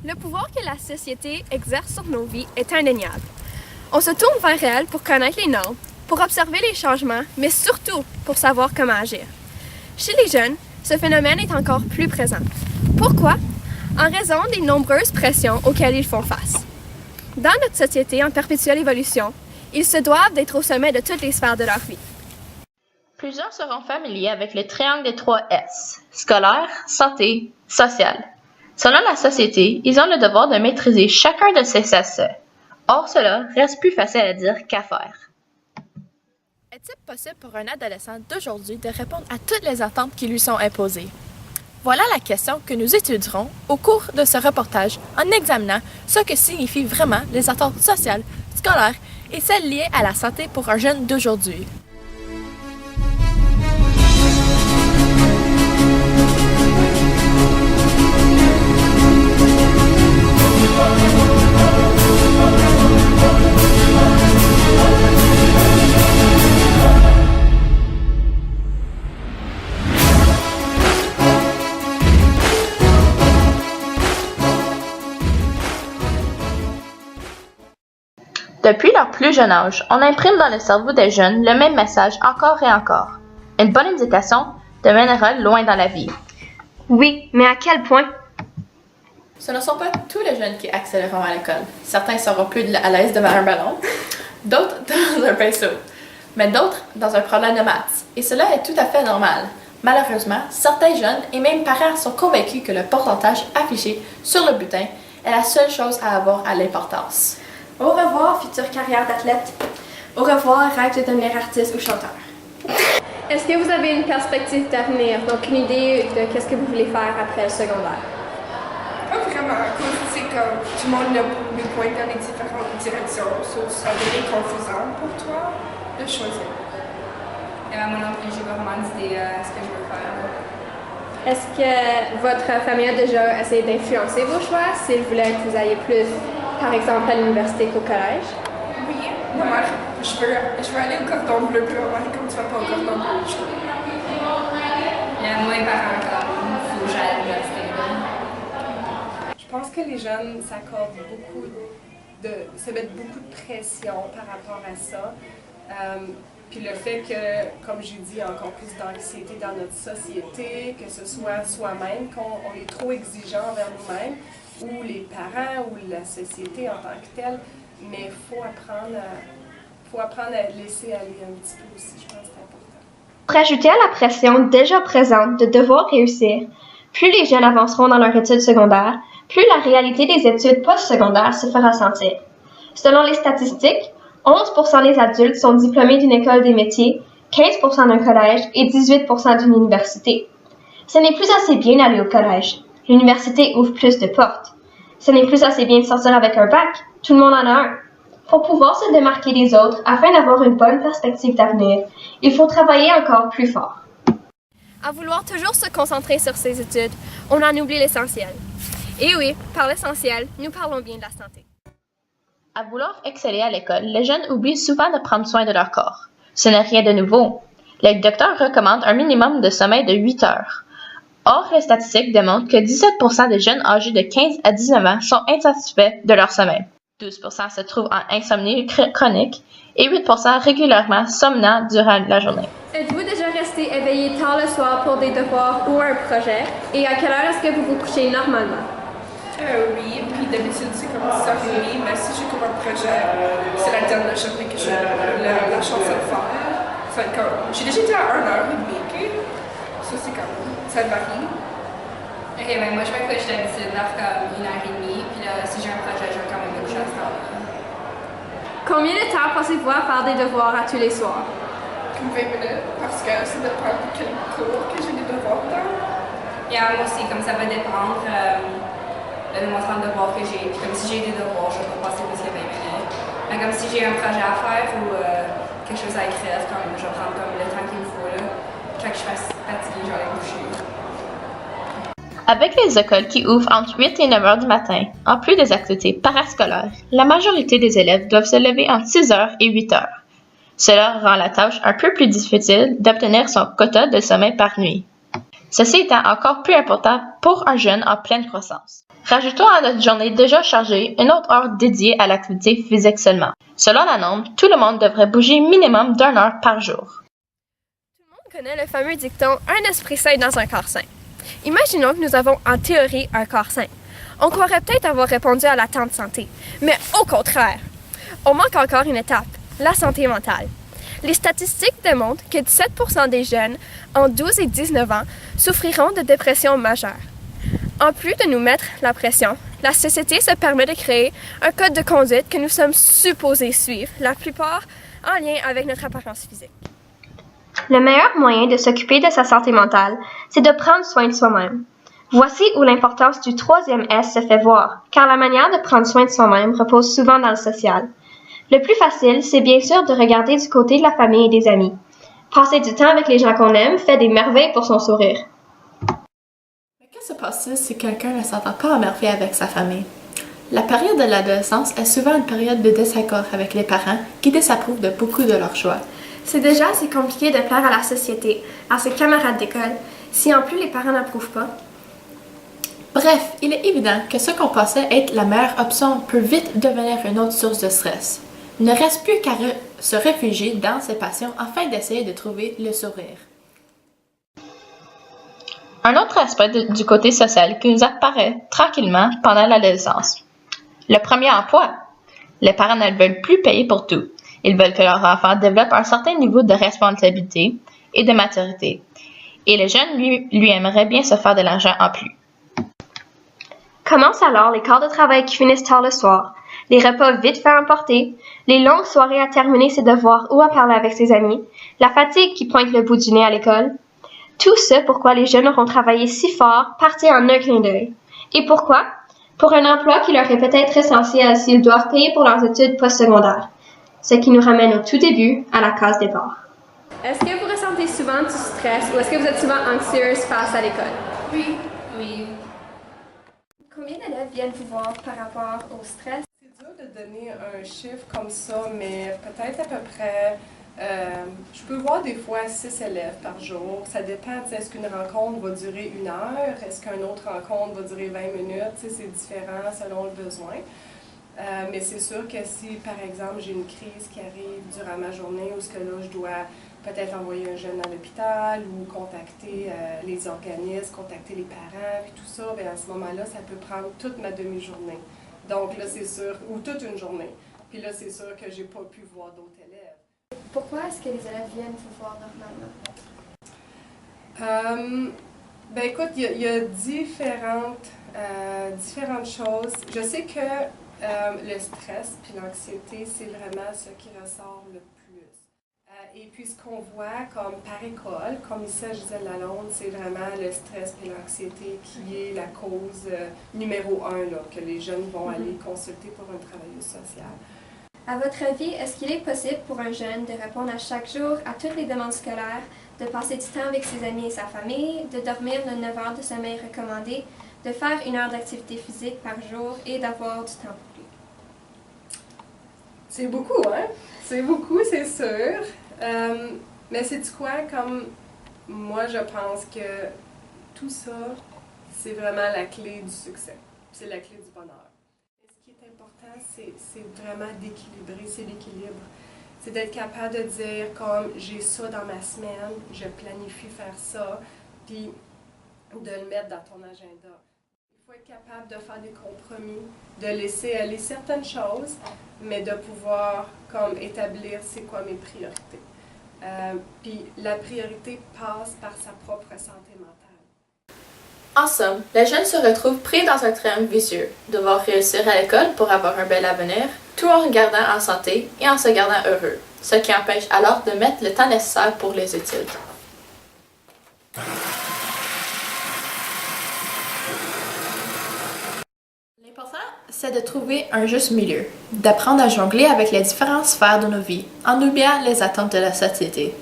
Le pouvoir que la société exerce sur nos vies est indéniable. On se tourne vers elle pour connaître les normes, pour observer les changements, mais surtout pour savoir comment agir. Chez les jeunes, ce phénomène est encore plus présent. Pourquoi? En raison des nombreuses pressions auxquelles ils font face. Dans notre société en perpétuelle évolution, ils se doivent d'être au sommet de toutes les sphères de leur vie. Plusieurs seront familiers avec le triangle des 3 S, scolaire, santé, social. Selon la société, ils ont le devoir de maîtriser chacun de ces aspects. Or, cela reste plus facile à dire qu'à faire. Est-il possible pour un adolescent d'aujourd'hui de répondre à toutes les attentes qui lui sont imposées? Voilà la question que nous étudierons au cours de ce reportage en examinant ce que signifient vraiment les attentes sociales, scolaires et celles liées à la santé pour un jeune d'aujourd'hui. Depuis leur plus jeune âge, on imprime dans le cerveau des jeunes le même message encore et encore. Une bonne éducation te mènera loin dans la vie. Oui, mais à quel point? Ce ne sont pas tous les jeunes qui accéléreront à l'école. Certains seront plus à l'aise devant un ballon, d'autres dans un pinceau, mais d'autres dans un problème de maths. Et cela est tout à fait normal. Malheureusement, certains jeunes et même parents sont convaincus que le pourcentage affiché sur le bulletin est la seule chose à avoir à l'importance. Au revoir, future carrière d'athlète. Au revoir, rêve de devenir artiste ou chanteur. Est-ce que vous avez une perspective d'avenir, donc une idée de qu'est-ce que vous voulez faire après le secondaire? Pas vraiment, à cause c'est comme tout le monde nous pointe dans les différentes directions, ça devient confusant pour toi de choisir. Moi non plus, j'ai pas vraiment d'idée à ce que je veux faire. Est-ce que votre famille a déjà essayé d'influencer vos choix, s'ils voulaient que vous ayez plus, par exemple, à l'université qu'au collège? Oui, ma mère, je veux aller au cordon bleu, puis ma mère, comme tu vas pas au cordon bleu, je veux. Moi, mes parents, comme, il faut que j'aille à l'université. Je pense que les jeunes se mettent beaucoup de pression par rapport à ça. Puis le fait que, comme j'ai dit, encore plus d'anxiété dans notre société, que ce soit soi-même, qu'on est trop exigeant envers nous-mêmes, ou les parents, ou la société en tant que telle, mais il faut apprendre à laisser aller un petit peu aussi, je pense que c'est important. Pour ajouter à la pression déjà présente de devoir réussir, plus les jeunes avanceront dans leur études secondaires, plus la réalité des études postsecondaires se fera sentir. Selon les statistiques, 11% des adultes sont diplômés d'une école des métiers, 15% d'un collège et 18% d'une université. Ce n'est plus assez bien d'aller au collège. L'université ouvre plus de portes. Ce n'est plus assez bien de sortir avec un bac. Tout le monde en a un. Pour pouvoir se démarquer des autres afin d'avoir une bonne perspective d'avenir, il faut travailler encore plus fort. À vouloir toujours se concentrer sur ses études, on en oublie l'essentiel. Et oui, par l'essentiel, nous parlons bien de la santé. À vouloir exceller à l'école, les jeunes oublient souvent de prendre soin de leur corps. Ce n'est rien de nouveau. Les docteurs recommandent un minimum de sommeil de 8 heures. Or, les statistiques démontrent que 17% des jeunes âgés de 15 à 19 ans sont insatisfaits de leur sommeil. 12% se trouvent en insomnie chronique et 8% régulièrement somnolents durant la journée. Êtes-vous déjà resté éveillé tard le soir pour des devoirs ou un projet? Et à quelle heure est-ce que vous vous couchez normalement? Oui, puis d'habitude c'est comme 10h30, mais si j'ai comme un projet, c'est la dernière journée que j'ai la chance de le faire. J'ai déjà été à 1h30, ça c'est comme, ça varie. Ok, ben moi je me couche d'habitude vers comme 1h30, puis là si j'ai un projet, je vais quand même me coucher à ce temps-là. Combien de temps passez-vous à faire des devoirs à tous les soirs? Comme 20 minutes, parce que ça dépend de quel cours que j'ai des devoirs dans. Moi aussi, comme ça va dépendre le montant de devoirs que j'ai. Puis comme si j'ai des devoirs, je vais pas passer plus que 20 minutes. Mais comme si j'ai un projet à faire ou quelque chose à écrire, comme, je vais prendre comme le temps qu'il me faut. Là. Quand je fasse fatiguée, je vais aller me coucher. Avec les écoles qui ouvrent entre 8 et 9 heures du matin, en plus des activités parascolaires, la majorité des élèves doivent se lever entre 6 heures et 8 heures. Cela rend la tâche un peu plus difficile d'obtenir son quota de sommeil par nuit. Ceci étant encore plus important pour un jeune en pleine croissance. Rajoutons à notre journée déjà chargée une autre heure dédiée à l'activité physique seulement. Selon la norme, tout le monde devrait bouger minimum d'1 heure par jour. Tout le monde connaît le fameux dicton « un esprit sain dans un corps sain ». Imaginons que nous avons en théorie un corps sain. On croirait peut-être avoir répondu à l'attente santé, mais au contraire, on manque encore une étape, la santé mentale. Les statistiques démontrent que 17% des jeunes en 12 et 19 ans souffriront de dépression majeure. En plus de nous mettre la pression, la société se permet de créer un code de conduite que nous sommes supposés suivre, la plupart en lien avec notre apparence physique. Le meilleur moyen de s'occuper de sa santé mentale, c'est de prendre soin de soi-même. Voici où l'importance du 3e S se fait voir, car la manière de prendre soin de soi-même repose souvent dans le social. Le plus facile, c'est bien sûr de regarder du côté de la famille et des amis. Passer du temps avec les gens qu'on aime fait des merveilles pour son sourire. Mais que se passe-t-il si quelqu'un ne s'entend pas à merveille avec sa famille? La période de l'adolescence est souvent une période de désaccord avec les parents qui désapprouvent de beaucoup de leurs choix. C'est déjà assez compliqué de plaire à la société, à ses camarades d'école, si en plus les parents n'approuvent pas. Bref, il est évident que ce qu'on pensait être la meilleure option peut vite devenir une autre source de stress. Il ne reste plus qu'à se réfugier dans ses passions afin d'essayer de trouver le sourire. Un autre aspect du côté social qui nous apparaît tranquillement pendant l'adolescence. Le premier emploi. Les parents ne veulent plus payer pour tout. Ils veulent que leur enfant développe un certain niveau de responsabilité et de maturité. Et le jeune, lui aimerait bien se faire de l'argent en plus. Commencent alors les quarts de travail qui finissent tard le soir, les repas vite fait emporter, les longues soirées à terminer ses devoirs ou à parler avec ses amis, la fatigue qui pointe le bout du nez à l'école. Tout ce pourquoi les jeunes auront travaillé si fort, partis en un clin d'œil. Et pourquoi? Pour un emploi qui leur est peut-être essentiel s'ils doivent payer pour leurs études postsecondaires. Ce qui nous ramène au tout début, à la case départ. Est-ce que vous ressentez souvent du stress ou est-ce que vous êtes souvent anxieuse face à l'école? Oui. Combien d'élèves viennent vous voir par rapport au stress? C'est dur de donner un chiffre comme ça, mais peut-être à peu près, je peux voir des fois 6 élèves par jour. Ça dépend, est-ce qu'une rencontre va durer 1 heure? Est-ce qu'une autre rencontre va durer 20 minutes? C'est différent selon le besoin. Mais c'est sûr que si, par exemple, j'ai une crise qui arrive durant ma journée où ce que là, je dois peut-être envoyer un jeune à l'hôpital ou contacter les organismes, contacter les parents, puis tout ça, bien à ce moment-là, ça peut prendre toute ma demi-journée. Donc là, c'est sûr, ou toute une journée. Puis là, c'est sûr que j'ai pas pu voir d'autres élèves. Pourquoi est-ce que les élèves viennent vous voir normalement? Ben écoute, il y a différentes choses. Je sais que le stress puis l'anxiété, c'est vraiment ce qui ressort le plus. Et puis ce qu'on voit comme par école, comme ici à Gisèle Lalonde, c'est vraiment le stress et l'anxiété qui est la cause numéro 1 là, que les jeunes vont aller consulter pour un travailleur social. À votre avis, est-ce qu'il est possible pour un jeune de répondre à chaque jour à toutes les demandes scolaires, de passer du temps avec ses amis et sa famille, de dormir de 9 heures de sommeil recommandé, de faire 1 heure d'activité physique par jour et d'avoir du temps pour lui? C'est beaucoup, hein? C'est beaucoup, c'est sûr. Mais c'est quoi, comme moi, je pense que tout ça, c'est vraiment la clé du succès. C'est la clé du bonheur. Et ce qui est important, c'est vraiment d'équilibrer, c'est l'équilibre. C'est d'être capable de dire, comme j'ai ça dans ma semaine, je planifie faire ça, puis de le mettre dans ton agenda. Il faut être capable de faire des compromis, de laisser aller certaines choses, mais de pouvoir comme établir c'est quoi mes priorités. Puis la priorité passe par sa propre santé mentale. En somme, les jeunes se retrouvent pris dans un triangle vicieux, devoir réussir à l'école pour avoir un bel avenir, tout en regardant en santé et en se gardant heureux, ce qui empêche alors de mettre le temps nécessaire pour les études. L'important, c'est de trouver un juste milieu, d'apprendre à jongler avec les différentes sphères de nos vies, en oubliant les attentes de la société,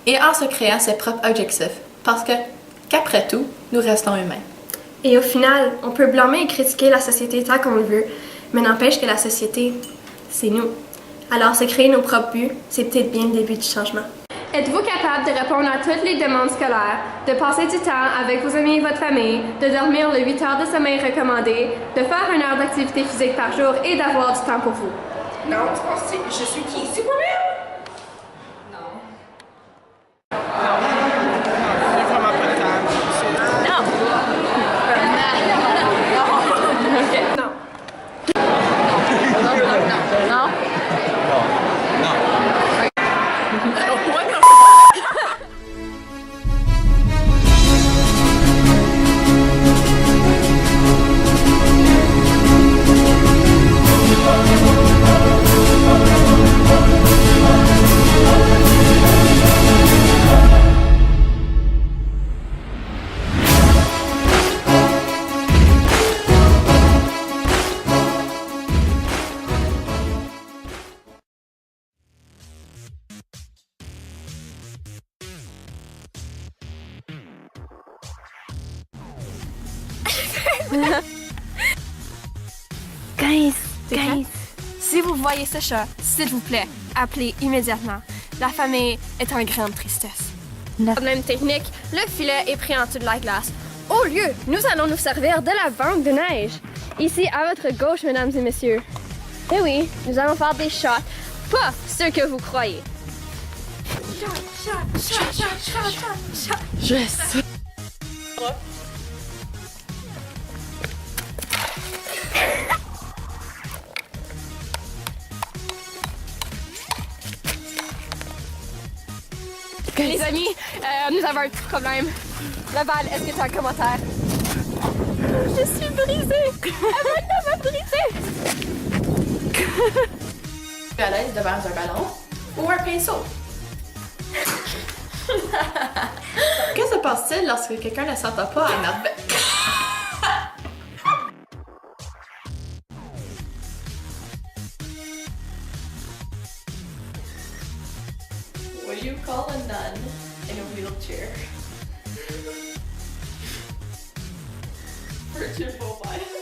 et en se créant ses propres objectifs, parce qu'après tout, nous restons humains. Et au final, on peut blâmer et critiquer la société tant qu'on le veut, mais n'empêche que la société, c'est nous. Alors se créer nos propres buts, c'est peut-être bien le début du changement. Êtes-vous capable de répondre à toutes les demandes scolaires, de passer du temps avec vos amis et votre famille, de dormir les 8 heures de sommeil recommandées, de faire 1 heure d'activité physique par jour et d'avoir du temps pour vous? Non, tu penses que je suis qui? Superman? Guys, si vous voyez ce chat, s'il vous plaît, appelez immédiatement. La famille est en grande tristesse. Problème technique, le filet est pris en dessous de la glace. Au lieu, nous allons nous servir de la banque de neige. Ici, à votre gauche, mesdames et messieurs. Eh oui, nous allons faire des shots, pas ceux que vous croyez. Je sais. Les amis, nous avons un petit problème. Laval, est-ce que tu as un commentaire? Je suis brisée! Amanda m'a brisée! À l'aise devant un ballon ou un pinceau. Que se passe-t-il lorsque quelqu'un ne s'entend pas à notre bec? Will you call a nun in a wheelchair? Virtual mobile.